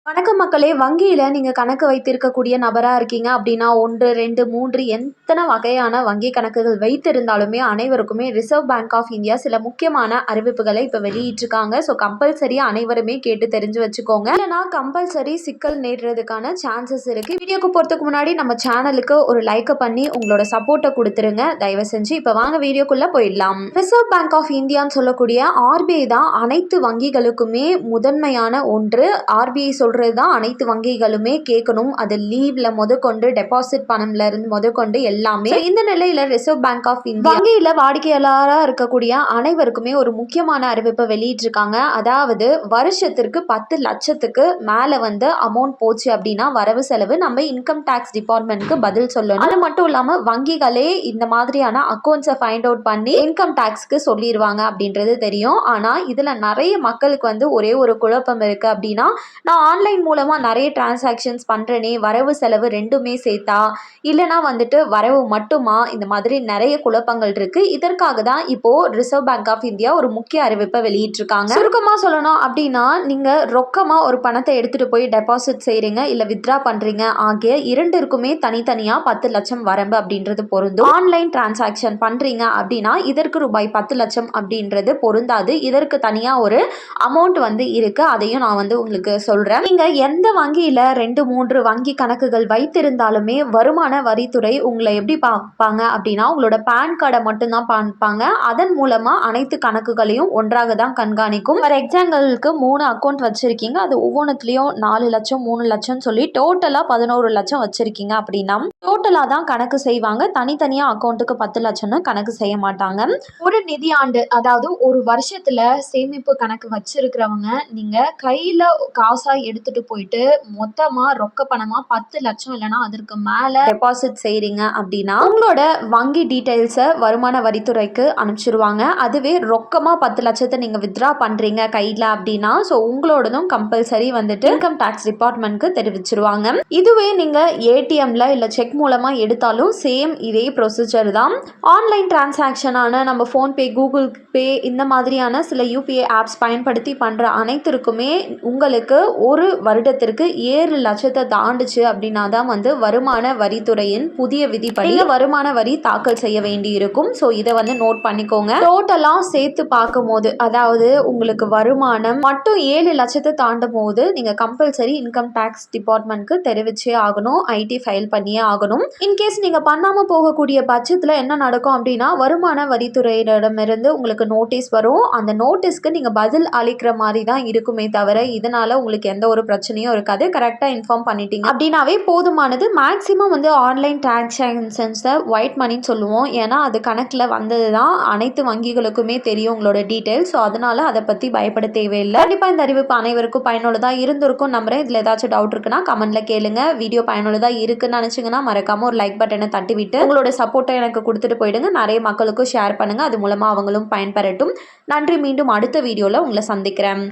வணக்கம் மக்களே! வங்கியில நீங்க கணக்கு வைத்திருக்கக்கூடிய நபரா இருக்கீங்க அப்படின்னா, 1, 2, 3 எத்தன வகையான வங்கி கணக்குகள் வைத்திருந்தாலுமே, அனைவருக்குமே ரிசர்வ் பேங்க் ஆஃப் இந்தியா சில முக்கியமான அறிவிப்புகளை இப்ப வெளியிட்டிருக்காங்க. ஸோ கம்பல்சரியா அனைவருமே கேட்டு தெரிஞ்சு வச்சுக்கோங்க. இல்லன்னா கம்பல்சரி சிக்கல் நேர்றதுக்கான சான்சஸ் இருக்கு. வீடியோக்கு போறதுக்கு முன்னாடி நம்ம சேனலுக்கு ஒரு லைக்க பண்ணி உங்களோட சப்போர்ட்ட குடுத்துருங்க. தயவு செஞ்சு இப்ப வாங்க வீடியோக்குள்ள போயிடலாம். ரிசர்வ் பேங்க் ஆஃப் இந்தியான்னு சொல்லக்கூடிய ஆர்பிஐ தான் அனைத்து வங்கிகளுக்குமே முதன்மையான ஒன்று. ஆர்பிஐ தான் அனைத்து வங்கிகளுமே கேட்கணும். அது லீவ்ல முதற்கொண்டு டெபாசிட் பணம்ல இருந்து முதற்கொண்டு எல்லாமே. இந்த நிலையில ரிசர்வ் பேங்க் ஆஃப் இந்தியா வங்கியில வாடிக்கையாளராக இருக்கக்கூடிய அனைவருக்குமே ஒரு முக்கியமான அறிவிப்பை வெளியிட்டிருக்காங்க. அதாவது வருஷத்திற்கு 10 லட்சத்துக்கு மேல அமௌண்ட் போச்சு அப்படின்னா வரவு செலவு நம்ம இன்கம் டாக்ஸ் டிபார்ட்மெண்ட்க்கு பதில் சொல்லணும். அது மட்டும் இல்லாம வங்கிகளே இந்த மாதிரியான அக்கௌண்ட்ஸை ஃபைண்ட் அவுட் பண்ணி இன்கம் டாக்ஸ்க்கு சொல்லிடுவாங்க அப்படின்றது தெரியும். ஆனா இதுல நிறைய மக்களுக்கு ஒரே ஒரு குழப்பம் இருக்கு அப்படின்னா, நான் ஆன்லைன் மூலமா நிறைய டிரான்சாக்ஷன்ஸ் பண்றேனே, வரவு செலவு ரெண்டுமே சேர்த்தா இல்லனா வரவு மட்டுமா, இந்த மாதிரி நிறைய குழப்பங்கள் இருக்கு. இதற்காக தான் இப்போ ரிசர்வ் பேங்க் ஆஃப் இந்தியா ஒரு முக்கிய அறிவிப்பை வெளியிட்டிருக்காங்க. சுருக்கமா சொல்லணும் அப்படின்னா, நீங்க ரொக்கமா ஒரு பணத்தை எடுத்துட்டு போய் டெபாசிட் செய்றீங்க இல்ல வித்ரா பண்றீங்க ஆகிய இரண்டிற்குமே தனித்தனியா 10 லட்சம் வரம்பு அப்படின்றது பொருந்தும். ஆன்லைன் டிரான்சாக்ஷன் பண்றீங்க அப்படின்னா இதற்கு ரூபாய் 10 லட்சம் அப்படின்றது பொருந்தாது. இதற்கு தனியா ஒரு அமௌண்ட் இருக்கு. அதையும் நான் உங்களுக்கு சொல்றேன். நீங்க எந்த வங்கியில 2, 3 வங்கி கணக்குகள் வைத்திருந்தாலுமே வருமான வரித்துறை உங்களை எப்படி பார்ப்பாங்க அப்படின்னா, உங்களோட பேன் கார்டை மட்டும்தான் பார்ப்பாங்க. அதன் மூலமா அனைத்து கணக்குகளையும் ஒன்றாக தான் கண்காணிக்கும். ஃபார் எக்ஸாம்பிளுக்கு 3 அக்கௌண்ட் வச்சிருக்கீங்க. அது ஒவ்வொன்றுத்துலயும் 4 லட்சம் 3 லட்சம் சொல்லி டோட்டலா 11 லட்சம் வச்சிருக்கீங்க அப்படின்னா டோட்டலா தான் கணக்கு செய்வாங்க. தனித்தனியா அக்கௌண்ட்டுக்கு 10 லட்சம்னு கணக்கு செய்ய மாட்டாங்க. ஒரு நிதியாண்டு, அதாவது ஒரு வருஷத்துல சேமிப்பு கணக்கு வச்சிருக்கிறவங்க நீங்க கையில காசா எடுத்துட்டு போயிட்டு மொத்தமா ரொக்க பணமா 10 லட்சம் இல்லைன்னா அதற்கு மேல டெபாசிட் செய்றீங்க அப்படின்னா உங்களோட வங்கி டீடைல்ஸை வருமான வரித்துறைக்கு அனுப்பிச்சிருவாங்க. அதுவே ரொக்கமா 10 லட்சத்தை நீங்க வித்ரா பண்றீங்க கையில அப்படின்னா ஸோ உங்களோடதும் கம்பல்சரி இன்கம் டாக்ஸ் டிபார்ட்மெண்ட்க்கு தெரிவிச்சிருவாங்க. இதுவே நீங்க ஏடிஎம்ல இல்ல செக் மூலமா எடுத்தாலும் சேம் இதே ப்ரொசீஜர் தான். ஆன்லைன் டிரான்சாக்ஷனான நம்ம ஃபோன்பே, கூகுள் பே இந்த மாதிரியான சில யூபிஐ ஆப்ஸ் பயன்படுத்தி பண்ற அனைத்திற்குமே உங்களுக்கு ஒரு வருடத்திற்கு 7 லட்சத்தை தாண்டுச்சு அப்படின்னா தான் வருமான வரித்துறையின் புதிய விதிப்படி வருமான வரி தாக்கல் செய்ய வேண்டி இருக்கும். ஸோ இதை நோட் பண்ணிக்கோங்க. டோட்டலா சேர்த்து பார்க்கும் போது, அதாவது உங்களுக்கு வருமானம் மட்டும் 7 லட்சத்தை தாண்டும் போது நீங்க கம்பல்சரி இன்கம் டாக்ஸ் டிபார்ட்மெண்ட்க்கு தெரிவிச்சே ஆகணும். ஐடி ஃபைல் பண்ணியே ஆகணும். இன்கேஸ் நீங்க பண்ணாம போகக்கூடிய பட்சத்தில் என்ன நடக்கும் அப்படின்னா, வருமான வரித்துறையிடமிருந்து உங்களுக்கு நோட்டீஸ் வரும். அந்த நோட்டீஸ்க்கு நீங்க பதில் அளிக்கிற மாதிரி தான் இருக்குமே தவிர இதனால உங்களுக்கு எந்த ஒரு பிரச்சனையும் இருக்காது. கரெக்டாக இன்ஃபார்ம் பண்ணிட்டீங்க அப்படின்னாவே போதுமானது. மேக்ஸிமம் ஆன்லைன் டிரான்சாக்ஷன்ஸை ஒயிட் மணின்னு சொல்லுவோம். ஏன்னா அது கணக்கில் வந்தது தான் அனைத்து வங்கிகளுக்குமே தெரியும் உங்களோட டீட்டெயில்ஸ். ஸோ அதனால அதை பற்றி பயப்பட தேவையில்லை. கண்டிப்பாக இந்த அறிவிப்பு அனைவருக்கும் பயனுள்ளதாக இருந்திருக்கும் நம்புறேன். இதில் ஏதாச்சும் டவுட் இருக்குன்னா கமெண்ட்ல கேளுங்க. வீடியோ பயனுள்ளதாக இருக்குன்னு நினச்சிங்கன்னா மறக்காம ஒரு லைக் பட்டனை தட்டி விட்டு உங்களோட சப்போர்ட்டை எனக்கு கொடுத்துட்டு போயிடுங்க. நிறைய மக்களுக்கும் ஷேர் பண்ணுங்க. அது மூலமாக அவங்களும் பயன்பெறட்டும். நன்றி. மீண்டும் அடுத்த வீடியோவில் உங்களை சந்திக்கிறேன்.